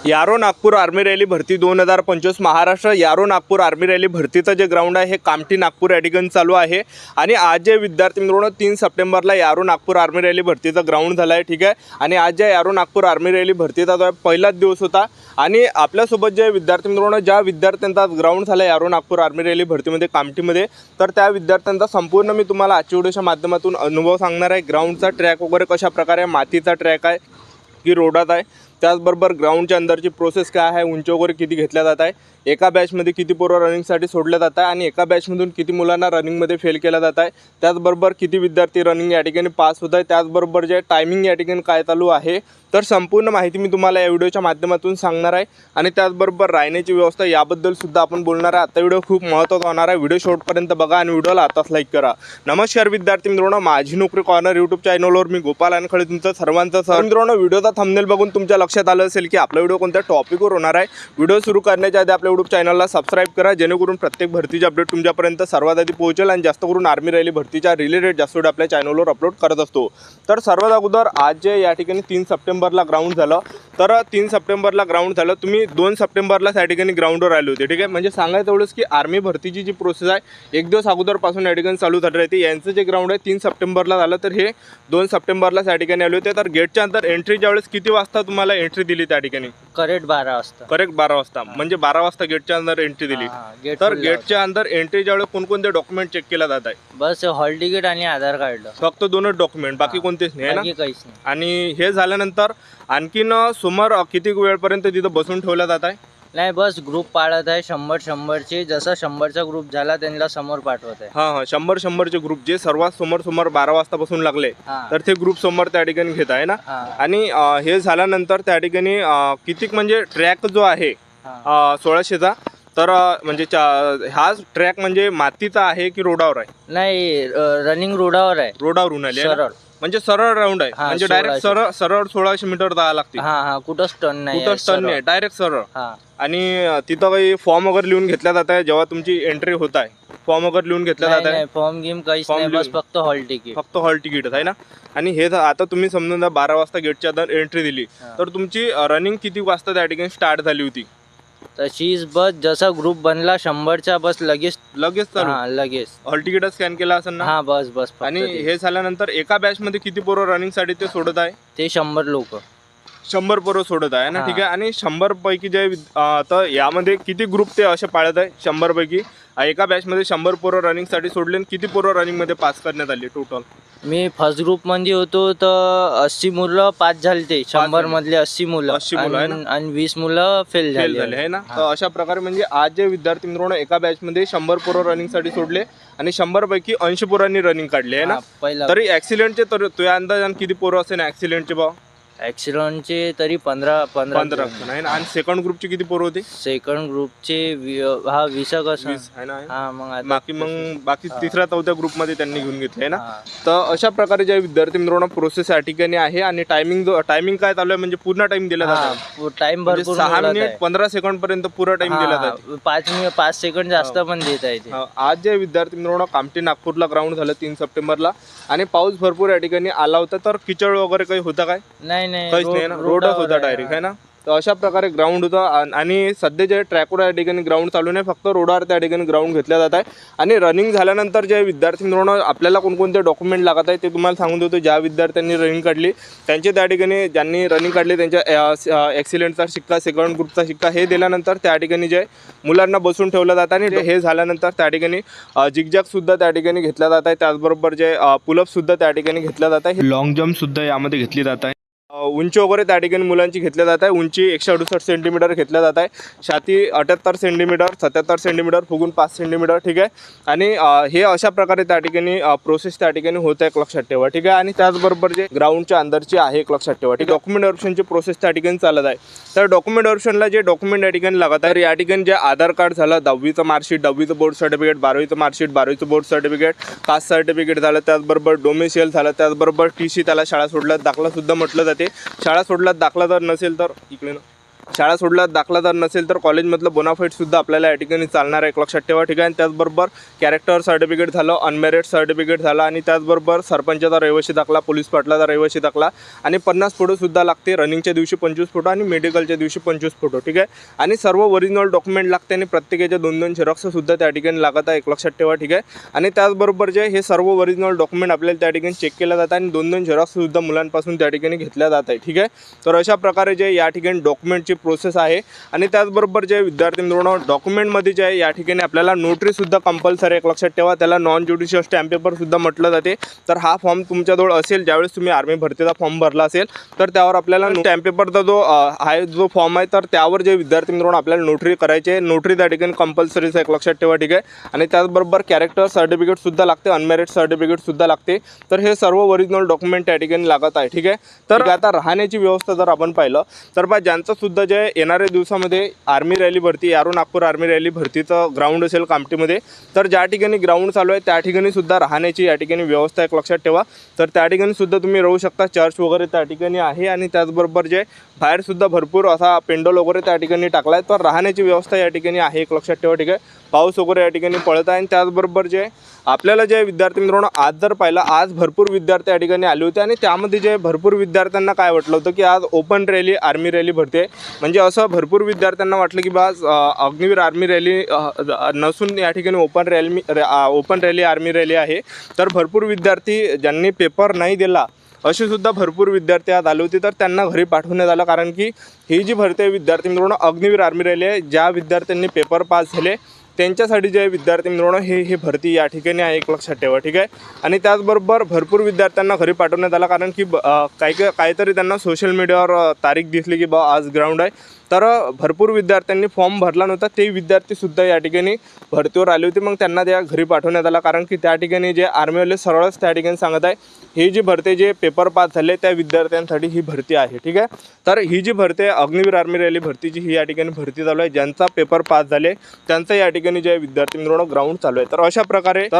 यारो Nagpur army rally भरती 2025 महाराष्ट्र यारो नागपूर आर्मी रॅली भरतीचं जे ग्राउंड आहे हे कामठी नागपूर या ठिकाणी चालू आहे। आणि आज जे विद्यार्थी मित्रांनो 3 सप्टेंबरला यारो नागपूर आर्मी रॅली भरतीचा ग्राउंड झाला आहे, ठीक आहे। आणि आज जे यारो नागपूर आर्मी रॅली भरतीचा जो पहिलाच दिवस होता आणि आपल्यासोबत जे विद्यार्थी मित्रांनो ज्या विद्यार्थ्यांचा ग्राउंड झाला यारो नागपूर आर्मी रॅली भरतीमध्ये कामठीमध्ये, तर त्या विद्यार्थ्यांचा संपूर्ण मी तुम्हाला आजच्या व्हिडिओच्या माध्यमातून अनुभव सांगणार आहे। ग्राउंडचा ट्रॅक वगैरे कशा प्रकारे मातीचा ट्रॅक आहे की रोडात आहे, त्याचबरोबर ग्राउंडच्या अंदरची प्रोसेस काय आहे, उंची वगैरे किती घेतल्या जात आहे, एका बॅचमध्ये किती पोरं रनिंगसाठी सोडल्या जात आहे आणि एका बॅचमधून किती मुलांना रनिंगमध्ये फेल केला जात आहे, त्याचबरोबर किती विद्यार्थी रनिंग या ठिकाणी पास होत आहे, त्याचबरोबर जे टायमिंग या ठिकाणी काय चालू आहे, तर संपूर्ण माहिती मी तुम्हाला या व्हिडिओच्या माध्यमातून सांगणार आहे। आणि त्याचबरोबर राहण्याची व्यवस्था याबद्दल सुद्धा आपण बोलणार आहे। आता व्हिडिओ खूप महत्त्वाचा होणार आहे, व्हिडिओ शेवटपर्यंत बघा आणि व्हिडिओला आताच लाईक करा। नमस्कार विद्यार्थी मित्रांनो, माझी नोकरी कॉर्नर यूट्यूब चॅनलवर मी गोपाल अनखळे तुमचं सर्वांचं सर मित्रांनो, व्हिडिओचा थंबनेल बघून तुमच्या लक्षात आलं असेल की आपला व्हिडिओ कोणत्या टॉपिकवर होणार आहे। व्हिडिओ सुरू करण्याच्या आधी आपल्या यूट्यूब चॅनलला सबस्क्राइब करा, जेणेकरून प्रत्येक भरतीचे अपडेट तुमच्यापर्यंत सर्वात आधी पोहोचेल आणि जास्त करून आर्मी रॅली भरतीच्या रिलेटेड जास्त व्हिडिओ आपल्या चॅनलवर अपलोड करत असतो। तर सर्वात अगोदर आज जे या ठिकाणी 3 सप्टेंबरला ग्राउंड झालं, तर 3 सप्टेंबरला ग्राउंड झालं, तुम्ही 2 सप्टेंबरला त्या ठिकाणी ग्राउंडवर आले होते, ठीक आहे। म्हणजे सांगायचं एवढंच की आर्मी भरतीची जी प्रोसेस आहे एक दिवस अगोदरपासून या ठिकाणी चालू झाली राहते। यांचं जे ग्राउंड आहे 3 सप्टेंबरला झालं, तर हे 2 सप्टेंबरला त्या ठिकाणी आले होते। तर गेटच्या अंदर एंट्री ज्यावेळेस किती वाजता तुम्हाला एंट्री दिली त्या ठिकाणी? करेक्ट 12 वाजता। करेक्ट 12 वाजता, म्हणजे 12 वाजता गेटच्या अंदर एंट्री दिली। तर गेटच्या अंदर एंट्री ज्यावेळेस कोणकोणते डॉक्युमेंट चेक केला जात आहे? बस हॉल तिकीट आणि आधार कार्ड, फक्त 2च डॉक्युमेंट, बाकी कोणतेच नाही ना? काहीच नाही। आणि हे झाल्यानंतर आणखीन समोर किती वेळपर्यंत तिथं बसून ठेवला जात आहे? नाही, बस ग्रुप पाळत आहे 100-100चे, जसा 100चा ग्रुप झाला त्यांना समोर पाठवत आहे। हा 100-100चे ग्रुप जे सर्वात समोर 12 वाजतापासून लागले, तर ते ग्रुप समोर त्या ठिकाणी घेत आहे ना। आणि हे झाल्यानंतर त्या ठिकाणी किती म्हणजे ट्रॅक जो आहे 1600चा, तर म्हणजे हा ट्रॅक म्हणजे मातीचा आहे की रोडावर आहे? नाही, रनिंग रोडावर आहे। रोडावरून आले सरळ, म्हणजे सरळ राऊंड आहे, म्हणजे डायरेक्ट सरळ 1600 मीटर जायला लागते। कुठंच टर्न नाही, कुठंच टर्न नाही, डायरेक्ट सरळ। आणि तिथं काही फॉर्म वगैरे लिहून घेतला जात आहे जेव्हा तुमची एंट्री होत आहे? फॉर्म वगैरे लिहून घेतला जात आहे? फॉर्म गेम काहीच नाही, बस फक्त हॉल तिकीट। फक्त हॉल तिकीटच आहे ना। आणि हे आता तुम्ही समजून 12 वाजता गेटच्या अंदर एंट्री दिली, तर तुमची रनिंग किती वाजता त्या ठिकाणी स्टार्ट झाली होती? तशीच बस जसा ग्रुप बनला 100चा, बस लगेच लगेच हॉल तिकीट स्कॅन केला असेल ना? बस आणि हे झाल्यानंतर एका बॅच मध्ये किती पोरं रनिंग साठी ते सोडत आहे? ते 100 लोक, 100 पोरं सोडत आहे ना, ठीक आहे। आणि 100 पैकी जे तर यामध्ये किती ग्रुप ते असे पाळत आहे? 100 पैकी एका बॅचमध्ये 100 पोरं रनिंग साठी सोडले, किती पोरं रनिंग मध्ये पास करण्यात आली टोटल? मी फर्स्ट ग्रुप मध्ये होतो तर 80 मुलं पास झाले, 100 मधले 80 मुलं आहे ना? आणि 20 मुलं फेल झाले आहे ना। तर अशा प्रकारे म्हणजे आज जे विद्यार्थी मित्रांनो एका बॅच मध्ये 100 पोरं रनिंग साठी सोडले आणि 100 पैकी 80 पोरांनी रनिंग काढले आहे ना। तरी ऍक्सिडेंटचे तर तुझ्या अंदाजाने किती पोरं असेल ऍक्सिडेंटचे भाव? ऍक्सिडेंटचे तरी 15 आहे ना। आणि सेकंड ग्रुपचे किती पोरं होते? सेकंड ग्रुपचे 20 आहे ना। बाकी 3ऱ्या-4थ्या ग्रुप मध्ये त्यांनी घेऊन घेतले ना। तर अशा प्रकारे जे विद्यार्थी मित्रांनो प्रोसेस या ठिकाणी आहे। आणि टायमिंग काय चालू आहे म्हणजे पूर्ण टाइम दिला जातो, टाइम भरपूर 6 मिनिट 15 सेकंड पर्यंत पुरा टाइम दिला जातो, 5 सेकंड जास्त पण देता येते। आज जे विद्यार्थी मित्रांनो कामठी नागपूरला ग्राउंड झालं 3 सप्टेंबरला आणि पाऊस भरपूर या ठिकाणी आला होता, तर किचड वगैरे काही होता काय? नाही, काहीच नाही ना, रोडच होता डायरेक्ट, आहे ना। तर अशा प्रकारे ग्राउंड होतं आणि सध्या जे ट्रॅकवर या ठिकाणी ग्राउंड चालू नाही, फक्त रोडावर त्या ठिकाणी ग्राउंड घेतला जात आहे। आणि रनिंग झाल्यानंतर जे विद्यार्थी मित्रांनो आपल्याला कोणकोणते डॉक्युमेंट लागत आहे ते तुम्हाला सांगून देतो। ज्या विद्यार्थ्यांनी रनिंग काढली त्यांचे त्या ठिकाणी, ज्यांनी रनिंग काढली त्यांच्या ॲक्सिलेंटचा शिक्का, सेकंड ग्रुपचा शिक्का हे दिल्यानंतर त्या ठिकाणी जे मुलांना बसून ठेवलं जातं आणि हे झाल्यानंतर त्या ठिकाणी जिगजॅगसुद्धा त्या ठिकाणी घेतला जात आहे, त्याचबरोबर जे पुलअपसुद्धा त्या ठिकाणी घेतला जात आहे, लॉंग जम्पसुद्धा यामध्ये घेतली जात आहे। उंची वगैरे त्या ठिकाणी मुलांची घेतल्या जात आहे। उंची 168 सेंटीमीटर घेतल्या जात आहे, छाती 78 सेंटीमीटर, 77 सेंटीमीटर, फुगून 5 सेंटीमीटर, ठीक आहे। आणि हे अशा प्रकारे त्या ठिकाणी प्रोसेस त्या ठिकाणी होत आहे, एक लक्षात ठेवा, ठीक आहे। आणि त्याचबरोबर जे ग्राउंडच्या अंदरची आहे एक लक्षात ठेवा, ठीक आहे। डॉक्युमेंट व्हेरिफिकेशनची प्रोसेस त्या ठिकाणी चालत आहे। तर डॉक्युमेंट व्हेरिफिकेशनला जे डॉक्युमेंट या ठिकाणी लागत आहे, या ठिकाणी जे आधार कार्ड झालं, 10वीचं मार्कशीट, 10वीचं बोर्ड सर्टिफिकेट, 12वीचं मार्कशीट, 12वीचं बोर्ड सर्टिफिकेट, कास्ट सर्टिफिकेट झालं, त्याचबरोबर डोमिसियल झालं, त्याचबरोबर TC, त्याला शाळा सोडल्यात दाखला सुद्धा म्हटलं जाते। शाळा सोडल्यात दाखला जर नसेल तर इकडे ना, शाळा सोडल्यात दाखला जर नसेल तर कॉलेजमधलं बोनाफाईडसुद्धा आपल्याला या ठिकाणी चालणार आहे, एक लक्षात ठेवा. ठीक आहे. आणि त्याचबरोबर कॅरेक्टर सर्टिफिकेट झालं, अनमॅरिड सर्टिफिकेट झालं आणि त्याचबरोबर सरपंचाचा रहिवासी दाखला, पोलीस पाटलाचा रहिवासी दाखला आणि 50 फोटोसुद्धा लागते. रनिंगच्या दिवशी 25 फोटो आणि मेडिकलच्या दिवशी 25 फोटो. ठीक आहे. आणि सर्व ओरिजिनल डॉक्युमेंट लागते आणि प्रत्येकाचे 2-2 झेरॉक्ससुद्धा त्या ठिकाणी लागत आहे, एक लक्षात ठेवा. ठीक आहे. आणि त्याचबरोबर जे हे सर्व ओरिजिनल डॉक्युमेंट आपल्याला त्या ठिकाणी चेक केलं जातं आणि 2-2 झेरॉक्ससुद्धा मुलांपासून त्या ठिकाणी घेतल्या जात आहे. ठीक आहे. तर अशा प्रकारे जे या ठिकाणी डॉक्युमेंटची प्रोसेस आहे. आणि त्याचबरोबर जे विद्यार्थी मित्रांनो डॉक्युमेंटमध्ये जे आहे या ठिकाणी आपल्याला नोटरीसुद्धा कंपल्सरी, एक लक्षात ठेवा. त्याला नॉन ज्युडिशियल स्टॅम्प पेपरसुद्धा म्हटलं जाते. तर हा फॉर्म तुमच्याजवळ असेल ज्यावेळेस तुम्ही आर्मी भरतीचा फॉर्म भरला असेल तर त्यावर आपल्याला स्टॅम्प पेपरचा जो फॉर्म आहे तर त्यावर जे विद्यार्थी मित्रांनो आपल्याला नोटरी करायची आहे. नोटरी त्या ठिकाणी कंपल्सरीच, एक लक्षात ठेवा. ठीक आहे. आणि त्याचबरोबर कॅरेक्टर सर्टिफिकेटसुद्धा लागते, अनमॅरिड सर्टिफिकेटसुद्धा लागते. तर हे सर्व ओरिजिनल डॉक्युमेंट त्या ठिकाणी लागत आहे. ठीक आहे. तर आता राहण्याची व्यवस्था जर आपण पाहिलं तर बा ज्यांचं सुद्धा जे येणाऱ्या दिवसामध्ये आर्मी रॅली भरती, यारो नागपूर आर्मी रॅली भरतीचं ग्राउंड असेल कामठीमध्ये, तर ज्या ठिकाणी ग्राउंड चालू आहे त्या ठिकाणी सुद्धा राहण्याची या ठिकाणी व्यवस्था, एक लक्षात ठेवा. तर त्या ठिकाणी सुद्धा तुम्ही राहू शकता. चर्च वगैरे त्या ठिकाणी आहे आणि त्याचबरोबर जे बाहेरसुद्धा भरपूर असा पेंडॉल वगैरे त्या ठिकाणी टाकला आहे. तर राहण्याची व्यवस्था या ठिकाणी आहे, एक लक्षात ठेवा. ठीक आहे. पाऊस वगैरे या ठिकाणी पडत आहे. आणि त्याचबरोबर जे आपल्याला जे विद्यार्थी मित्रांनो आज जर पाहिलं, आज भरपूर विद्यार्थी या ठिकाणी आले होते आणि त्यामध्ये जे भरपूर विद्यार्थ्यांना काय वाटलं होतं की आज ओपन रॅली आर्मी रॅली भरते आहे. म्हणजे असं भरपूर विद्यार्थ्यांना वाटलं की बा अग्निवीर आर्मी रॅली नसून या ठिकाणी ओपन रॅली आर्मी रॅली आहे. तर भरपूर विद्यार्थी ज्यांनी पेपर नाही दिला असे सुद्धा भरपूर विद्यार्थी आज आले होते. तर त्यांना घरी पाठवण्यात आलं, कारण की ही जी भरती आहे विद्यार्थी मित्रांनो अग्निवीर आर्मी रॅली आहे. ज्या विद्यार्थ्यांनी पेपर पास झाले त्यांच्यासाठी जे विद्यार्थी मित्रांनो हे भरती या ठिकाणी आहे, एक लक्षात ठेवा. ठीक आहे. आणि त्याचबरोबर भरपूर विद्यार्थ्यांना घरी पाठवण्यात आला, कारण की काहीतरी त्यांना सोशल मीडियावर तारीख दिसली की बा आज ग्राउंड आहे. तर भरपूर विद्यार्थ्यांनी फॉर्म भरला नव्हता, ते विद्यार्थीसुद्धा या ठिकाणी भरतीवर आले होते. मग त्यांना त्या घरी पाठवण्यात आला, कारण की त्या ठिकाणी जे आर्मीवाले सरळच त्या ठिकाणी सांगत आहे ही जी भरती जे पेपर पास झाले त्या विद्यार्थ्यांसाठी ही भरती आहे. ठीक आहे. तर ही जी भरती आहे अग्निवीर आर्मी रॅली भरतीची ही या ठिकाणी भरती चालू आहे. ज्यांचा पेपर पास झाले त्यांचं या ठिकाणी जे विद्यार्थी मित्रांनो ग्राउंड चालू आहे. तर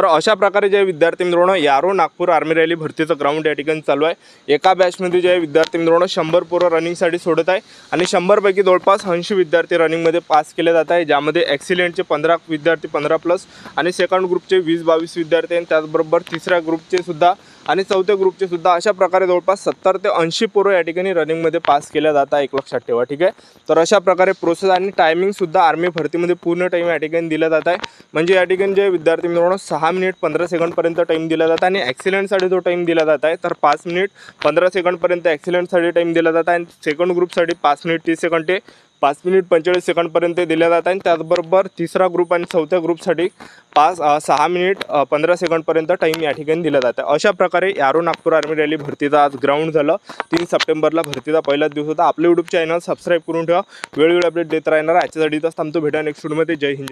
अशा प्रकारे जे विद्यार्थी मित्रांनो यारो नागपूर आर्मी रॅली भरतीचं ग्राउंड या ठिकाणी चालू आहे. एका बॅचमध्ये जे विद्यार्थी मित्रांनो 100 पोरं रनिंगसाठी सोडत आहे आणि 100 पैकी जवळपास 80 विद्यार्थी रनिंगमध्ये पास केले जात आहे. ज्यामध्ये ॲक्सिलेंटचे 15 विद्यार्थी 15+ आणि सेकंड ग्रुपचे 20-22 विद्यार्थी आणि त्याचबरोबर तिसऱ्या ग्रुपचे सुद्धा आणि चौथ्या ग्रुपचे सुद्धा अशा प्रकारे जवळपास 70 ते 80 पोरं या ठिकाणी रनिंगमध्ये पास केल्या जात आहे, एक लक्षात ठेवा. ठीक आहे. तर अशा प्रकारे प्रोसेस आणि टायमिंगसुद्धा आर्मी भरतीमध्ये पूर्ण टाईम या ठिकाणी दिला जात आहे. म्हणजे या ठिकाणी जे विद्यार्थी मित्रांनो 6 मिनिट 15 सेकंडपर्यंत टाईम दिला जात आहे आणि ॲक्सिलेंटसाठी जो टाईम दिला जात आहे तर 5 मिनिट 15 सेकंडपर्यंत ॲक्सिलेंटसाठी टाईम दिला जात आहे आणि सेकंड ग्रुपसाठी 5 मिनिट 30 सेकंड ते 5 मिनिट 45 सेकंडपर्यंत दिल्या जात आहे. आणि त्याचबरोबर तिसरा ग्रुप आणि चौथ्या ग्रुपसाठी 6 मिनिट 15 सेकंडपर्यंत टाईम या ठिकाणी दिला जात आहे. अशा प्रकारे यारो नागपूर आर्मी रॅली भरतीचा आज ग्राउंड झालं. 3 सप्टेंबरला भरतीचा पहिलाच दिवस होता. आपलं यूट्यूब चॅनल सबस्क्राईब करून ठेवा, वेळोवेळी अपडेट देत राहणार. याच्यासाठी थांबतो. भेटा नेक्स्ट व्हिडिओमध्ये. जय हिंद.